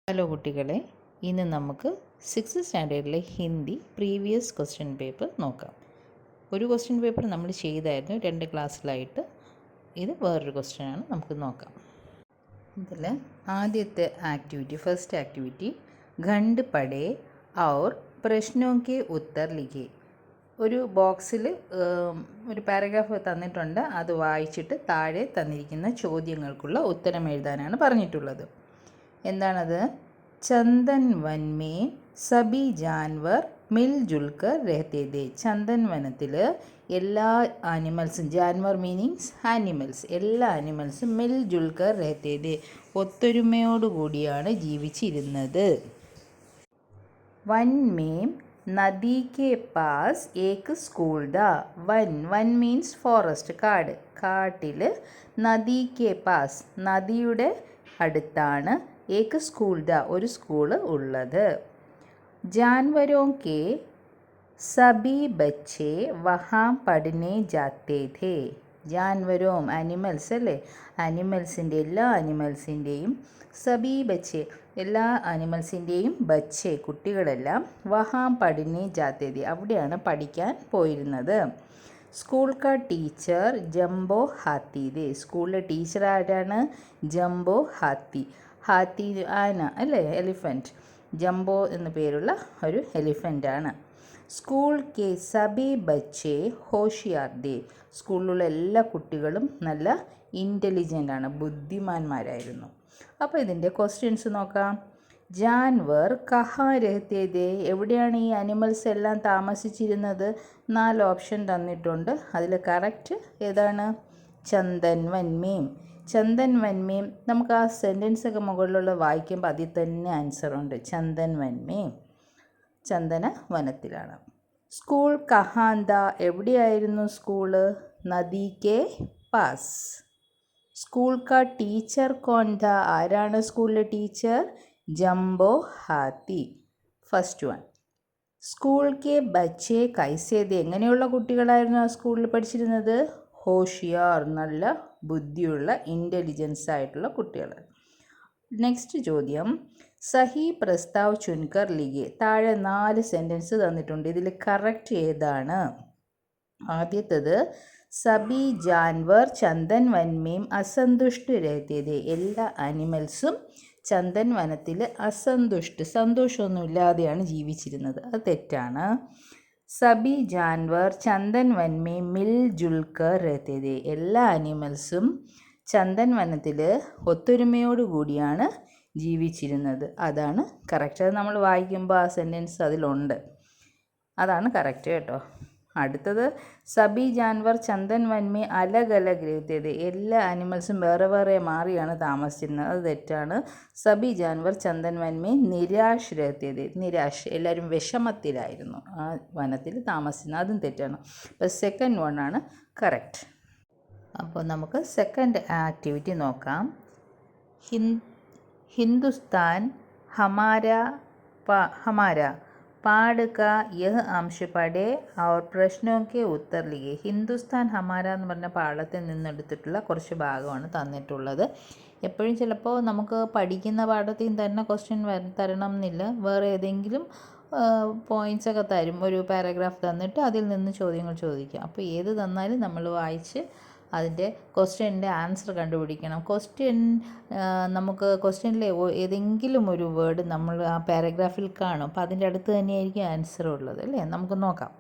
Hello കുട്ടികളെ, ഇന്ന് നമുക്ക് 6th സ്റ്റാൻഡേർഡിലെ ഹിന്ദി പ്രീവിയസ് ക്വസ്റ്റ്യൻ പേപ്പർ നോക്കാം. ഒരു ക്വസ്റ്റ്യൻ പേപ്പർ നമ്മൾ ചെയ്തായിരുന്നു 2 ക്ലാസ്സിലായിട്ട്. ഇത് വേറൊരു ക്വസ്റ്റ്യനാണ്, നമുക്ക് നോക്കാം. ഇതിൽ ആദ്യത്തെ ആക്ടിവിറ്റി, ഫസ്റ്റ് ആക്ടിവിറ്റി ഖണ്ഡ് പഠേ ഔർ പ്രശ്നോ കെ ഉത്തർ ലിഖേ. ഒരു ബോക്സിൽ ഒരു പാരഗ്രാഫ് തന്നിട്ടുണ്ട്, അത് വായിച്ചിട്ട് താഴെ തന്നിരിക്കുന്ന ചോദ്യങ്ങൾക്കുള്ള ഉത്തരം എഴുതാനാണ് പറഞ്ഞിട്ടുള്ളത്. എന്താണത്? ചന്ദൻ വൻ മേ സബി ജാൻവർ മിൽ ജുൽക്കർ രഹത്തെ ദേ. ചന്ദൻ വനത്തിൽ എല്ലാ ആനിമൽസും, ജാൻവർ മീനിങ്സ് ആനിമൽസ്, എല്ലാ ആനിമൽസും മിൽ ജുൽക്കർ രഹത്തെ ദേ, ഒത്തൊരുമയോടുകൂടിയാണ് ജീവിച്ചിരുന്നത്. വൻ മേം നദി കെ പാസ് ഏക്ക് സ്കൂൾ ദാ. വൻ മീൻസ് ഫോറസ്റ്റ്, കാട്. കാട്ടിൽ നദി കെ പാസ്, നദിയുടെ അടുത്താണ് ഏക്ക് സ്കൂൾ ദാ, ഒരു സ്കൂള് ഉള്ളത്. ജാൻവരോ കെ സബി ബച്ചേ വഹാം പഠനെ ജാത്തേ ഥേ. ജാൻവരോം ആനിമൽസ് അല്ലേ, ആനിമൽസിൻ്റെ എല്ലാ ആനിമൽസിൻ്റെയും സബി ബച്ചേ, എല്ലാ ആനിമൽസിൻ്റെയും ബച്ചേ കുട്ടികളെല്ലാം വഹാം പഠനെ ജാത്തേ ഥേ, അവിടെയാണ് പഠിക്കാൻ പോയിരുന്നത്. സ്കൂൾ കാ ടീച്ചർ ജംബോ ഹാത്തി ദേ. സ്കൂളിലെ ടീച്ചർ ആരാണ്? ജംബോ ഹാത്തി. ഹാത്തി ആന അല്ലേ, എലിഫൻറ്റ്. ജംബോ എന്ന പേരുള്ള ഒരു എലിഫൻ്റാണ്. സ്കൂൾ കെ സബി ബച്ചേ ഹോഷിയാർ ദേ. സ്കൂളിലുള്ള എല്ലാ കുട്ടികളും നല്ല ഇൻ്റലിജൻ്റ് ആണ്, ബുദ്ധിമാന്മാരായിരുന്നു. അപ്പോൾ ഇതിൻ്റെ ക്വസ്റ്റ്യൻസ് നോക്കാം. ജാൻവർ കഹാ രഹത്തെ ദേ. എവിടെയാണ് ഈ അനിമൽസ് എല്ലാം താമസിച്ചിരുന്നത്? 4 ഓപ്ഷൻ തന്നിട്ടുണ്ട്. അതിൽ കറക്റ്റ് ഏതാണ്? ചന്ദൻ വൻ മേം. ചന്ദൻ വൻ മേം. നമുക്ക് ആ സെൻറ്റൻസൊക്കെ മുകളിലുള്ള വായിക്കുമ്പോൾ അതിൽ തന്നെ ആൻസറുണ്ട്. ചന്ദൻ വൻ മേം, ചന്ദന വനത്തിലാണ്. സ്കൂൾ കഹാന്ത, എവിടെയായിരുന്നു സ്കൂള്? നദി കെ പാസ്. സ്കൂൾ കാ ടീച്ചർ കോൺത, ആരാണ് സ്കൂളിലെ ടീച്ചർ? ജംബോ ഹാത്തി. First one. സ്കൂൾ കെ ബച്ചേ കൈസേ ദേ. എങ്ങനെയുള്ള കുട്ടികളായിരുന്നു ആ സ്കൂളിൽ പഠിച്ചിരുന്നത്? ഹോഷിയാർ, നല്ല ബുദ്ധിയുള്ള ഇൻ്റലിജൻസ് ആയിട്ടുള്ള കുട്ടികൾ. നെക്സ്റ്റ് ചോദ്യം, സഹി പ്രസ്താവ് ചുൻകർ ലിഖേ. താഴെ 4 സെൻറ്റൻസ് തന്നിട്ടുണ്ട്, ഇതിൽ കറക്റ്റ് ഏതാണ്? ആദ്യത്തേത്, സബി ജാൻവർ ചന്ദൻ വൻമേം അസന്തുഷ്ട രഹത്തെ ദേ. എല്ലാ ആനിമൽസും ചന്ദൻ വനത്തിൽ സന്തോഷമൊന്നുമില്ലാതെയാണ് ജീവിച്ചിരുന്നത്. അത് തെറ്റാണ്. സബി ജാൻവർ ചന്ദൻ വൻമേ മിൽ ജുൽക്കർ രഹത്തെ ദേ. എല്ലാ ആനിമൽസും ചന്ദൻ വനത്തിൽ ഒത്തൊരുമയോടുകൂടിയാണ് ജീവിച്ചിരുന്നത്. അതാണ് കറക്റ്റ്. അത് നമ്മൾ വായിക്കുമ്പോൾ ആ സെൻറ്റൻസ് അതിലുണ്ട്, അതാണ് കറക്റ്റ് കേട്ടോ. അടുത്തത്, സബി ജാൻവർ ചന്ദൻ വൻമേ അലഗ് അലഗ് രഹത്തെ ദേ. എല്ലാ ആനിമൽസും വേറെ വേറെ മാറിയാണ് താമസിച്ചിരുന്നത്. അത് തെറ്റാണ്. സബി ജാൻവർ ചന്ദൻ വൻമേ നിരാശ് രഹത്തെ ദേ. നിരാശ്, എല്ലാവരും വിഷമത്തിലായിരുന്നു ആ വനത്തിൽ താമസിക്കുന്നത്. അതും തെറ്റാണ്. അപ്പോൾ സെക്കൻഡ് വൺ ആണ് കറക്റ്റ്. അപ്പോൾ നമുക്ക് സെക്കൻഡ് ആക്ടിവിറ്റി നോക്കാം. ഹിന്ദുസ്ഥാൻ ഹമാര പാഠ് കാ യഹ് അംശ് പഠേ ഔർ പ്രശ്നോ കെ ഉത്തർ ലിഖേ. ഹിന്ദുസ്ഥാൻ ഹമാര എന്ന് പറഞ്ഞ പാഠത്തിൽ നിന്നെടുത്തിട്ടുള്ള കുറച്ച് ഭാഗമാണ് തന്നിട്ടുള്ളത്. എപ്പോഴും ചിലപ്പോൾ നമുക്ക് പഠിക്കുന്ന പാഠത്തിൽ തന്നെ ക്വസ്റ്റ്യൻ തരണം എന്നില്ല, വേറെ ഏതെങ്കിലും പോയിൻറ്റ്സൊക്കെ തരും. ഒരു പാരഗ്രാഫ് തന്നിട്ട് അതിൽ നിന്ന് ചോദ്യങ്ങൾ ചോദിക്കാം. അപ്പോൾ ഏത് തന്നാലും നമ്മൾ വായിച്ച് അതിൻ്റെ ക്വസ്റ്റ്യൻ്റെ ആൻസർ കണ്ടുപിടിക്കണം. നമുക്ക് ക്വസ്റ്റ്യനിലെ ഏതെങ്കിലും ഒരു വേർഡ് നമ്മൾ ആ പാരഗ്രാഫിൽ കാണും, അപ്പോൾ അതിൻ്റെ അടുത്ത് തന്നെയായിരിക്കും ആൻസർ ഉള്ളത് അല്ലേ. നമുക്ക് നോക്കാം.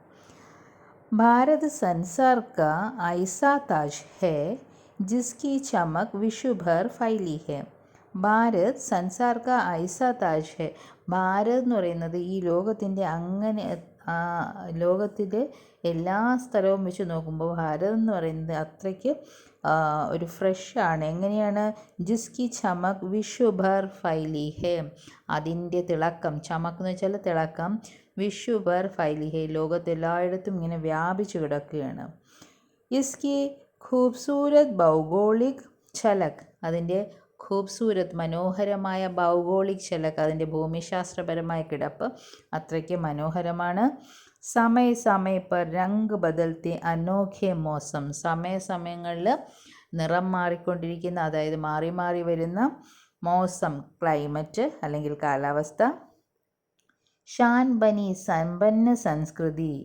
ഭാരത് സൻസാർ കാ ഐസാ താജ് ഹേ ജിസ്കി ചമക് വിശ്വഭർ ഫൈലി ഹേ. ഭാരത് സൻസാർ കാ ഐസാ താജ് ഹേ. ഭാരത് എന്ന് പറയുന്നത് ഈ ലോകത്തിൻ്റെ ലോകത്തിലെ എല്ലാ സ്ഥലവും വെച്ച് നോക്കുമ്പോൾ ഭാരത് എന്ന് പറയുന്നത് അത്രയ്ക്ക് ഒരു ഫ്രഷാണ്. എങ്ങനെയാണ്? ജിസ്കി ചമക് വിശ്വഭർ ഫൈലി ഹേ. അതിൻ്റെ തിളക്കം, ചമക് എന്ന് വെച്ചാൽ തിളക്കം, വിശ്വഭർ ഫൈലി ഹേ, ലോകത്തെല്ലായിടത്തും ഇങ്ങനെ വ്യാപിച്ചു കിടക്കുകയാണ്. ഇസ്കി ഖൂബ്സൂരത് ഭൗഗോളിക് ഝലക്, അതിൻ്റെ ഖൂബ്സൂരത് മനോഹരമായ ഭൗഗോളിക് ഝലക്, അതിൻ്റെ ഭൂമിശാസ്ത്രപരമായ കിടപ്പ് അത്രയ്ക്ക് മനോഹരമാണ്. സമയ പർ രംഗ് ബദൽത്തെ അനോഖെ മോസം. സമയങ്ങളിൽ നിറം മാറിക്കൊണ്ടിരിക്കുന്ന, അതായത് മാറി മാറി വരുന്ന മോസം ക്ലൈമറ്റ് അല്ലെങ്കിൽ കാലാവസ്ഥ. ഷാൻ ബനി സമ്പന്ന സംസ്കൃതി,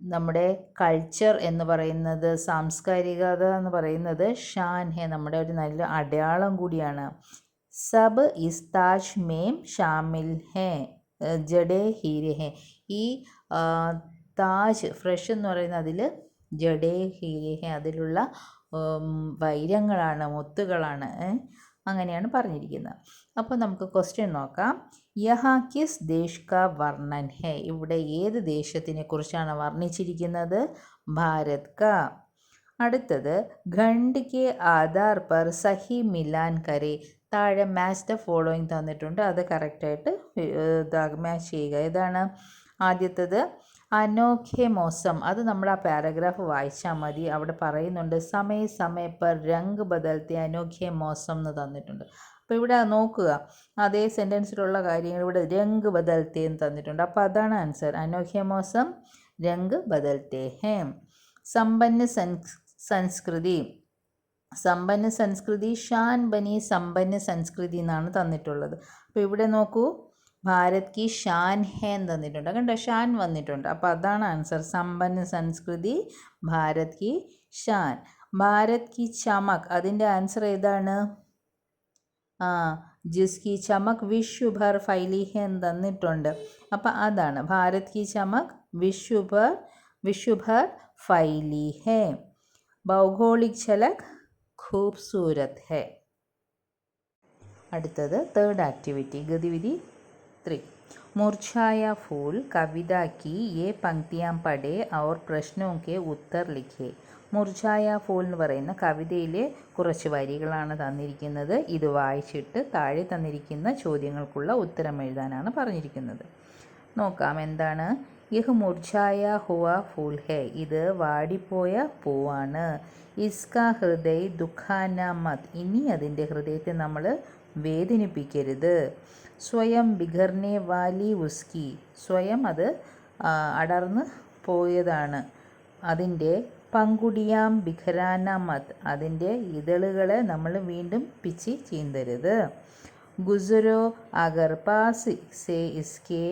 നമ്മുടെ കൾച്ചർ എന്ന് പറയുന്നത്, സാംസ്കാരികത എന്ന് പറയുന്നത് ഷാൻ ഹെ, നമ്മുടെ ഒരു നല്ല അടയാളം കൂടിയാണ്. സബ് ഇസ് താജ് മേം ഷാമിൽ ഹെ ജഡേ ഹീരെ ഹെ, ഈ താജ് ഫ്രഷ് എന്ന് പറയുന്നത് അതിൽ ജഡേ ഹീരെ ഹെ, അതിലുള്ള വൈരങ്ങളാണ്, മുത്തുകളാണ്, അങ്ങനെയാണ് പറഞ്ഞിരിക്കുന്നത്. അപ്പോൾ നമുക്ക് ക്വസ്റ്റ്യൻ നോക്കാം. യഹാ കിസ് ദേശ് കാ വർണ്ണൻ ഹെ, ഇവിടെ ഏത് ദേശത്തിനെ കുറിച്ചാണ് വർണ്ണിച്ചിരിക്കുന്നത്? ഭാരത് കാ. അടുത്തത് ഖണ്ഡ് കെ ആധാർ പർ സഹി മിലാൻ കരെ, താഴെ മാച്ച് ദ ഫോളോയിങ് തന്നിട്ടുണ്ട്, അത് കറക്റ്റായിട്ട് മാച്ച് ചെയ്യുക. ഏതാണ് ആദ്യത്തത്? അനോഖെ മോസം, അത് നമ്മൾ ആ പാരഗ്രാഫ് വായിച്ചാൽ മതി. അവിടെ പറയുന്നുണ്ട് സമയ സമയ പർ രംഗ് ബദൽത്തെ അനോഖെ മോസം എന്ന് തന്നിട്ടുണ്ട്. അപ്പോൾ ഇവിടെ നോക്കുക, അതേ സെൻറ്റൻസിലുള്ള കാര്യങ്ങൾ ഇവിടെ രംഗ് ബദൽത്തെ എന്ന് തന്നിട്ടുണ്ട്. അപ്പോൾ അതാണ് ആൻസർ. അനോഖെ മോസം രംഗ് ബദൽത്തെ ഹേ. സമ്പന്ന സംസ്കൃതി, സമ്പന്ന സംസ്കൃതി ഷാൻ ബനി സമ്പന്ന സംസ്കൃതി എന്നാണ് തന്നിട്ടുള്ളത്. അപ്പോൾ ഇവിടെ നോക്കൂ, ഭാരത് കി ഷാൻ ഹേ എന്ന് തന്നിട്ടുണ്ട്, കണ്ടോ, ഷാൻ വന്നിട്ടുണ്ട്. അപ്പോൾ അതാണ് ആൻസർ. സമ്പന്ന സംസ്കൃതി ഭാരത് കി ഷാൻ. ഭാരത് കി ചമക്, അതിൻ്റെ ആൻസർ ഏതാണ്? ജിസ്കി ചമക് വിശ്വഭർ ഫൈലി ഹെ എന്ന് തന്നിട്ടുണ്ട്. അപ്പോൾ അതാണ് ഭാരത് കി ചമക് വിശ്വഭർ ഫൈലി ഹെ. ഭൗഗോളിക് ഝലക് ഖൂബ്സൂരത് ഹെ. അടുത്തത് തേർഡ് ആക്ടിവിറ്റി, ഗതിവിധി 3. मुरझाया फूल कविता की ये पंक्तियाँ पढ़े और प्रश्नों के उत्तर लिखे. മുർജായ ഫൂൽ എന്ന് പറയുന്ന കവിതയിലെ കുറച്ച് വരികളാണ് തന്നിരിക്കുന്നത്. ഇത് വായിച്ചിട്ട് താഴെ തന്നിരിക്കുന്ന ചോദ്യങ്ങൾക്കുള്ള ഉത്തരം എഴുതാനാണ് പറഞ്ഞിരിക്കുന്നത്. നോക്കാം എന്താണ്. യഹ് മുർജായ ഹുവ ഫൂൽ ഹെ, ഇത് വാടിപ്പോയ പൂവാണ്. ഇസ്കാ ഹൃദയ് ദുഃഖാന മത്, ഇനി അതിൻ്റെ ഹൃദയത്തെ നമ്മൾ വേദനിപ്പിക്കരുത്. സ്വയം ബിഖർനെ വാലി ഉസ്കി, സ്വയം അത് അടർന്ന് പോയതാണ്. അതിൻ്റെ പങ്കുടിയാം ബിഖരാന മത്, അതിൻ്റെ ഇതളുകളെ നമ്മൾ വീണ്ടും പിച്ചി ചീന്തരുത്. ഗുസരോ അഗർ പാസ് സേ ഇസ്കെ,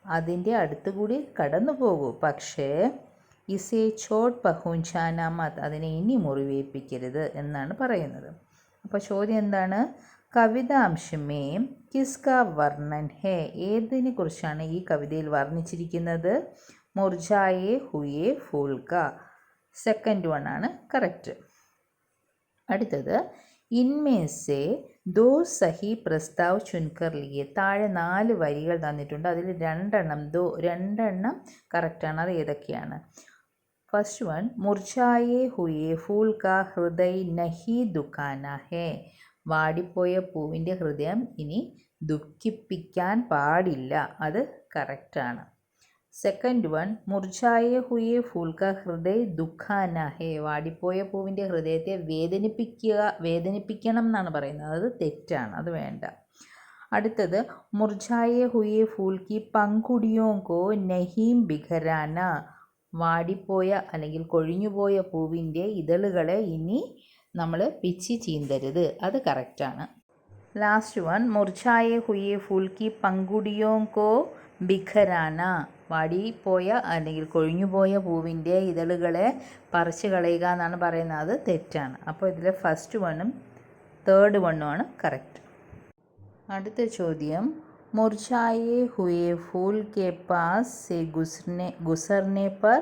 അതിൻ്റെ അടുത്തുകൂടി കടന്നു പോകൂ, പക്ഷേ ഇസേ ചോട്ട് പഹുഞ്ചാന മത്, അതിനെ ഇനി മുറിവേൽപ്പിക്കരുത് എന്നാണ് പറയുന്നത്. അപ്പോൾ ചോദ്യം എന്താണ്? കവിതാംശമേം കിസ്ക വർണ്ണൻ ഹേ, ഏതിനെ കുറിച്ചാണ് ഈ കവിതയിൽ വർണ്ണിച്ചിരിക്കുന്നത്? മുർജായേ ഹുയേ ഫൂൽ കാ, സെക്കൻഡ് വൺ ആണ് കറക്റ്റ്. അടുത്തത് ഇൻമേസെ ദോ സഹി പ്രസ്താവ് ചുൻകർ ലിയെ, താഴെ 4 വരികൾ തന്നിട്ടുണ്ട്, അതിൽ രണ്ടെണ്ണം കറക്റ്റാണ്. അത് ഏതൊക്കെയാണ്? ഫസ്റ്റ് വൺ, മുർജായേ ഹുയേ ഫൂൽ കാ ഹൃദയ് നഹി ദുഃഖാന ഹേ, വാടിപ്പോയ പൂവിൻ്റെ ഹൃദയം ഇനി ദുഃഖിപ്പിക്കാൻ പാടില്ല, അത് കറക്റ്റാണ്. സെക്കൻഡ് വൺ, മുർജായേ ഹുയേ ഫൂൽ കാ ഹൃദയ് ദുഃഖാന ഹേ, വാടിപ്പോയ പൂവിൻ്റെ ഹൃദയത്തെ വേദനിപ്പിക്കണം എന്നാണ് പറയുന്നത്, അത് തെറ്റാണ്, അത് വേണ്ട. അടുത്തത് മുർജായേ ഹുയേ ഫൂൽ കി പങ്കുടിയോ കോ നഹീം ബിഖരാന, വാടിപ്പോയ അല്ലെങ്കിൽ കൊഴിഞ്ഞുപോയ പൂവിൻ്റെ ഇതളുകളെ ഇനി നമ്മൾ പിച്ചി ചീന്തരുത്, അത് കറക്റ്റാണ്. ലാസ്റ്റ് വൺ, മുർജായേ ഹുയേ ഫൂൽ കി പങ്കുടിയോ കോ ബിഖരാന, വാടിപ്പോയ അല്ലെങ്കിൽ കൊഴിഞ്ഞുപോയ പൂവിൻ്റെ ഇതളുകളെ പറിച്ചു കളയുക എന്നാണ് പറയുന്നത്, അത് തെറ്റാണ്. അപ്പോൾ ഇതിൽ ഫസ്റ്റ് വണ്ണും തേർഡ് വണ്ണുമാണ് കറക്റ്റ്. അടുത്ത ചോദ്യം, മുർജായേ ഹുയേ ഫൂൽ കെ പാസ് സെ ഗുസർനെ പർ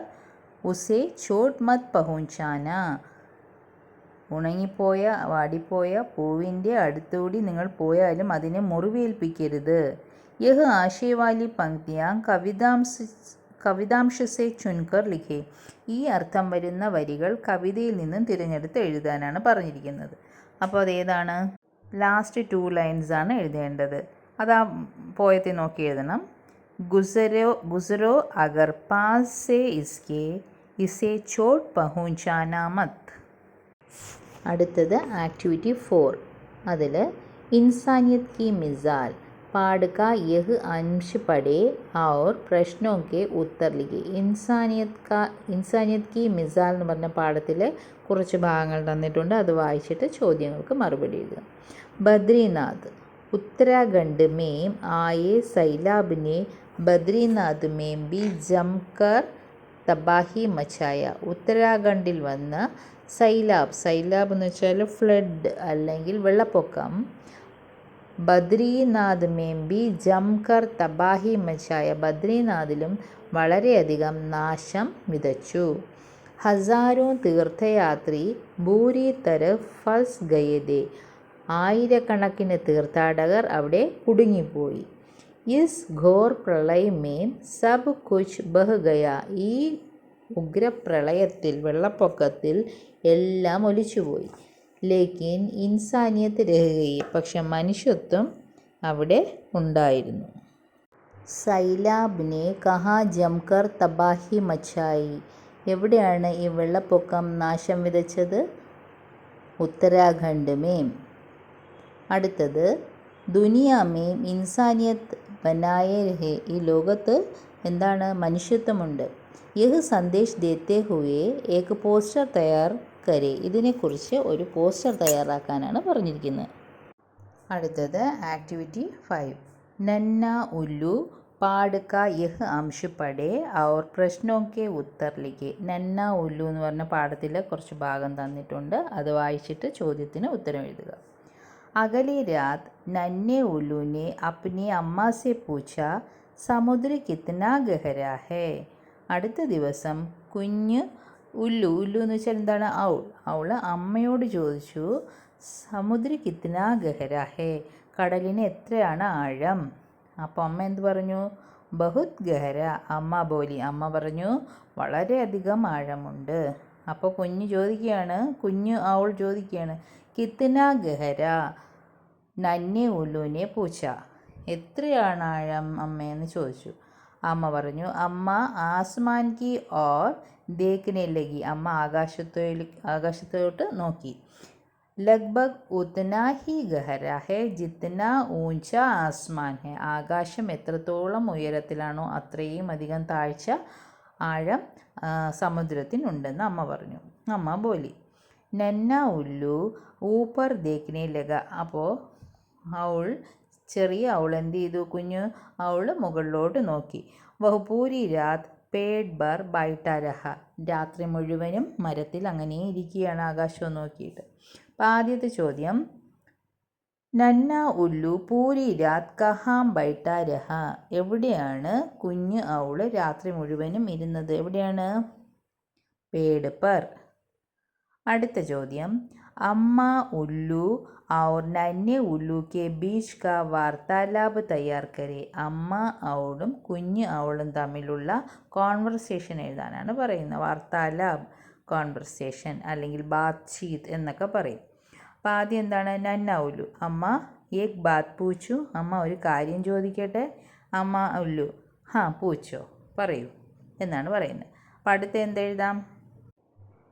ഉസേ ചോട്ട് മത് പഹുഞ്ചാന, ഉണങ്ങിപ്പോയ വാടിപ്പോയ പൂവിൻ്റെ അടുത്തുകൂടി നിങ്ങൾ പോയാലും അതിനെ മുറിവേൽപ്പിക്കരുത്. യഹ് ആശയവാലി പങ്ക്തിയാ കവിതാംശ സെ ചുൻകർ ലിഖേ, ഈ അർത്ഥം വരുന്ന വരികൾ കവിതയിൽ നിന്നും തിരഞ്ഞെടുത്ത് എഴുതാനാണ് പറഞ്ഞിരിക്കുന്നത്. അപ്പോൾ അതേതാണ്? ലാസ്റ്റ് 2 ലൈൻസ് ആണ് എഴുതേണ്ടത്. അതാ പോയത്തെ നോക്കി എഴുതണം. ഗുസരോ അഗർ പാസ് സെ ഇസ്കെ ഇസേ ചോട്ട് പഹുഞ്ചാന മത്. അടുത്തത് ആക്ടിവിറ്റി 4, അതിൽ ഇൻസാനിയത് കി മിസാൽ പാടുക യഹ് അംശ് പഠേ और പ്രശ്നോं के उत्तर लिखे. ഇൻസാനിയത് കി മിസാൽ എന്ന് പറഞ്ഞ പാഠത്തിൽ കുറച്ച് ഭാഗങ്ങൾ തന്നിട്ടുണ്ട്, അത് വായിച്ചിട്ട് ചോദ്യങ്ങൾക്ക് മറുപടി എഴുതുക. बद्रीनाथ उत्तराखंड में आए सैलाब ने बद्रीनाथ में भी जमकर തബാഹി മച്ചായ. ഉത്തരാഖണ്ഡിൽ വന്ന സൈലാബ് എന്ന് വെച്ചാൽ ഫ്ലഡ് അല്ലെങ്കിൽ വെള്ളപ്പൊക്കം. ബദ്രീനാഥ് മേംബി ജംകർ തബാഹി മച്ചായ. ബദ്രീനാഥിലും വളരെയധികം നാശം വിതച്ചു. ഹസാരോ തീർത്ഥയാത്രി ബൂരി തരഫ് ഫസ് ഗയതേ. ആയിരക്കണക്കിന് തീർത്ഥാടകർ അവിടെ കുടുങ്ങിപ്പോയി. ഇസ് ഘോർ പ്രളയ മേം സബ് കുച്ച് ബഹ് ഗയ. ഈ ഉഗ്രപ്രളയത്തിൽ വെള്ളപ്പൊക്കത്തിൽ എല്ലാം ഒലിച്ചുപോയി. ലേക്കിൻ ഇൻസാനിയത്ത് രഹ്ഗയി. പക്ഷെ മനുഷ്യത്വം അവിടെ ഉണ്ടായിരുന്നു. സൈലാബിനെ കഹാ ജംകർ തബാഹി മച്ചായി. എവിടെയാണ് ഈ വെള്ളപ്പൊക്കം നാശം വിതച്ചത്? ഉത്തരാഖണ്ഡ് മേം. അടുത്തത് ദുനിയാമേം ഇൻസാനിയത്ത് ബനായേ രഹേ. ഈ ലോകത്ത് എന്താണ്? മനുഷ്യത്വമുണ്ട്. യഹ് സന്ദേശ് ദേത്തെ ഹുവേ ഏക് പോസ്റ്റർ തയ്യാർ കരേ. ഇതിനെക്കുറിച്ച് ഒരു പോസ്റ്റർ തയ്യാറാക്കാനാണ് പറഞ്ഞിരിക്കുന്നത്. അടുത്തത് ആക്ടിവിറ്റി 5. നന്ന ഉല്ലു പാട് കാ യഹ് അംശ് പഠേ ഔർ പ്രശ്നോ കെ ഉത്തർ ലിഖേ. നന്ന ഉല്ലു എന്ന് പറഞ്ഞ പാഠത്തിൽ കുറച്ച് ഭാഗം തന്നിട്ടുണ്ട്. അത് വായിച്ചിട്ട് ചോദ്യത്തിന് ഉത്തരം എഴുതുക. अगली रात नन्हे उल्लू ने अपनी अम्मा से पूछा समुद्र कितना गहरा है. അടുത്ത ദിവസം കുഞ്ഞ് ഉല്ലു എന്ന് വെച്ചാൽ എന്താണ്? അവൾ അമ്മയോട് ചോദിച്ചു സമുദ്ര കിത്ന ഗഹര ഹേ. കടലിന് എത്രയാണ് ആഴം? അപ്പോൾ അമ്മ എന്ത് പറഞ്ഞു? ബഹുത് ഗഹര. അമ്മ പറഞ്ഞു വളരെയധികം ആഴമുണ്ട്. അപ്പോൾ അവൾ ചോദിക്കുകയാണ് കിത്ന ഗഹര നന്നെ ഉല്ലുവിനെ പൂച്ച. എത്രയാണ് ആഴം അമ്മയെന്ന് ചോദിച്ചു. അമ്മ പറഞ്ഞു അമ്മ ആസ്മാൻ കി ഓർ ദേഖ്നെ ലഗി. അമ്മ ആകാശത്തോട്ട് നോക്കി. ലഗ്ഭഗ് ഉത്നാ ഹി ഗഹര ഹെ ജിത്നാ ഊഞ്ച ആസ്മാൻ ഹെ. ആകാശം എത്രത്തോളം ഉയരത്തിലാണോ അത്രയും അധികം താഴ്ച ആഴം സമുദ്രത്തിനുണ്ടെന്ന് അമ്മ പറഞ്ഞു. അമ്മ ബോലി. നന്ന ഉല്ലു ഊപ്പർ ദേഖ്നെ ലഗ. അപ്പോൾ ചെറിയ അവൾ എന്ത് ചെയ്തു? അവൾ മുകളിലോട്ട് നോക്കി. വഹ് പൂരി രാത് പേട് ബർ ബൈഠാ രഹ. രാത്രി മുഴുവനും മരത്തിൽ അങ്ങനെ ഇരിക്കുകയാണ് ആകാശവും നോക്കിയിട്ട്. അപ്പം ആദ്യത്തെ ചോദ്യം നന്ന ഉല്ലു പൂരി രാത് കഹാം ബൈഠാ രഹ. എവിടെയാണ് അവൾ രാത്രി മുഴുവനും ഇരുന്നത്? എവിടെയാണ്? പേട് പർ. അടുത്ത ചോദ്യം അമ്മ ഉല്ലു और നന്നെ ഉല്ലു കെ ബീച്ച് കാ വാർത്താലാപ് തയ്യാർ കരേ. അമ്മ അവളും അവളും തമ്മിലുള്ള കോൺവെർസേഷൻ എഴുതാനാണ് പറയുന്നത്. വാർത്താലാപ് കോൺവെർസേഷൻ അല്ലെങ്കിൽ ബാത്ചീത് എന്നൊക്കെ പറയും. അപ്പോൾ ആദ്യം എന്താണ്? നന്ന ഉല്ലു അമ്മ ഏക് ബാത് പൂച്ചു. അമ്മ ഒരു കാര്യം ചോദിക്കട്ടെ. അമ്മ ഉല്ലു പൂച്ചോ പറയൂ എന്നാണ് പറയുന്നത്. അപ്പോൾ അടുത്ത എന്തെഴുതാം?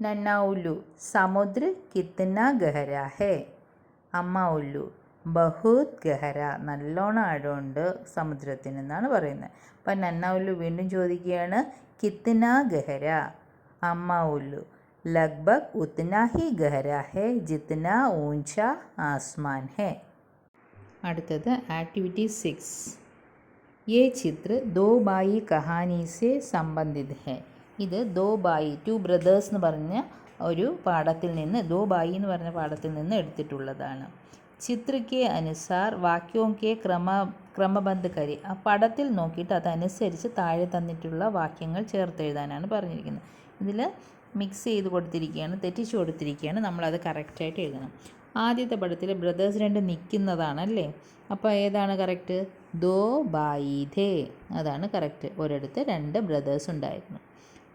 നന്ന ഉല്ലു സമുദ്ര കിത്ന ഗഹര ഹേ. അമ്മ ഉല്ലു ബഹുത് ഗഹര. നല്ലോണം ആഴമുണ്ട് സമുദ്രത്തിന് എന്നാണ് പറയുന്നത്. അപ്പം നന്ന ഉല്ലു വീണ്ടും ചോദിക്കുകയാണ് കിത്ന ഗഹര. അമ്മ ഉല്ലു ലഗ്ഭഗ് ഉത്നാ ഹി ഗഹര ഹേ ജിത്ന ഊഞ്ച ആസ്മാൻ ഹേ. അടുത്തത് ആക്ടിവിറ്റി 6. യേ ചിത്ര ദോ ബായി കഹാനി സെ സംബന്ധിത് ഹേ. ഇത് ദോ ബായി 2 ബ്രദേഴ്സ് എന്ന് പറഞ്ഞ ഒരു പാഠത്തിൽ നിന്ന് എന്ന് പറഞ്ഞ പാഠത്തിൽ നിന്ന് എടുത്തിട്ടുള്ളതാണ്. ചിത്രയ്ക്ക് അനുസാർ വാക്യോം കെ ക്രമബന്ധ കരി. ആ പടത്തിൽ നോക്കിയിട്ട് അതനുസരിച്ച് താഴെ തന്നിട്ടുള്ള വാക്യങ്ങൾ ചേർത്തെഴുതാനാണ് പറഞ്ഞിരിക്കുന്നത്. ഇതിൽ മിക്സ് ചെയ്ത് കൊടുത്തിരിക്കുകയാണ്, തെറ്റിച്ച് കൊടുത്തിരിക്കുകയാണ്. നമ്മളത് കറക്റ്റായിട്ട് എഴുതണം. ആദ്യത്തെ പടത്തിൽ ബ്രദേഴ്സ് 2 നിൽക്കുന്നതാണല്ലേ. അപ്പോൾ ഏതാണ് കറക്റ്റ്? ദോ ബായി ധേ. അതാണ് കറക്റ്റ്. ഒരിടത്ത് 2 ബ്രദേഴ്സ് ഉണ്ടായിരുന്നു.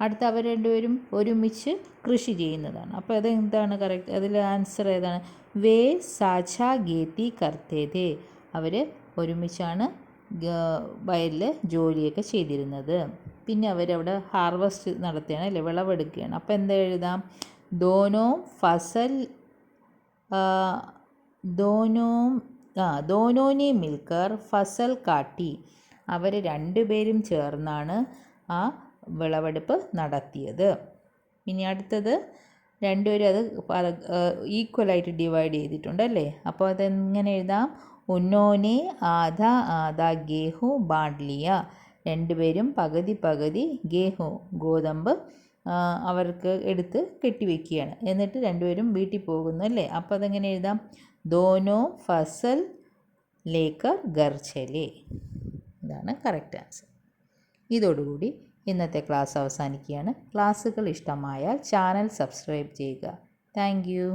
അടുത്ത അവർ രണ്ടുപേരും ഒരുമിച്ച് കൃഷി ചെയ്യുന്നതാണ്. അപ്പോൾ അത് എന്താണ് കറക്റ്റ്? അതിൽ ആൻസർ ഏതാണ്? വേ സാച്ചാ ഗേത്തി കർത്തേതേ. അവർ ഒരുമിച്ചാണ് വയലിൽ ജോലിയൊക്കെ ചെയ്തിരുന്നത്. പിന്നെ അവരവിടെ ഹാർവസ്റ്റ് നടത്തുകയാണ് അല്ലേ, വിളവെടുക്കുകയാണ്. അപ്പോൾ എന്താ എഴുതാം? ദോനോനെ മിൽക്കർ ഫസൽ കാട്ടി. അവർ രണ്ടുപേരും ചേർന്നാണ് ആ വിളവെടുപ്പ് നടത്തിയത്. ഇനി അടുത്തത് രണ്ടുപേരും അത് ഈക്വലായിട്ട് ഡിവൈഡ് ചെയ്തിട്ടുണ്ട് അല്ലേ. അപ്പോൾ അതെങ്ങനെ എഴുതാം? ഉന്നോനെ ആധാ ആധാ ഗേഹു ബാഡ്ലിയ. രണ്ടുപേരും പകുതി പകുതി ഗേഹു ഗോതമ്പ് അവർക്ക് എടുത്ത് കെട്ടിവെക്കുകയാണ്. എന്നിട്ട് രണ്ടുപേരും വീട്ടിൽ പോകുന്നു അല്ലേ. അപ്പോൾ അതെങ്ങനെ എഴുതാം? ദോനോ ഫസൽ ലേക്കർ ഘർ ചലേ. ഇതാണ് കറക്റ്റ് ആൻസർ. ഇതോടുകൂടി ഇന്നത്തെ ക്ലാസ് അവസാനിക്കുകയാണ്. ക്ലാസ്സുകൾ ഇഷ്ടമായാൽ ചാനൽ സബ്സ്ക്രൈബ് ചെയ്യുക. Thank you.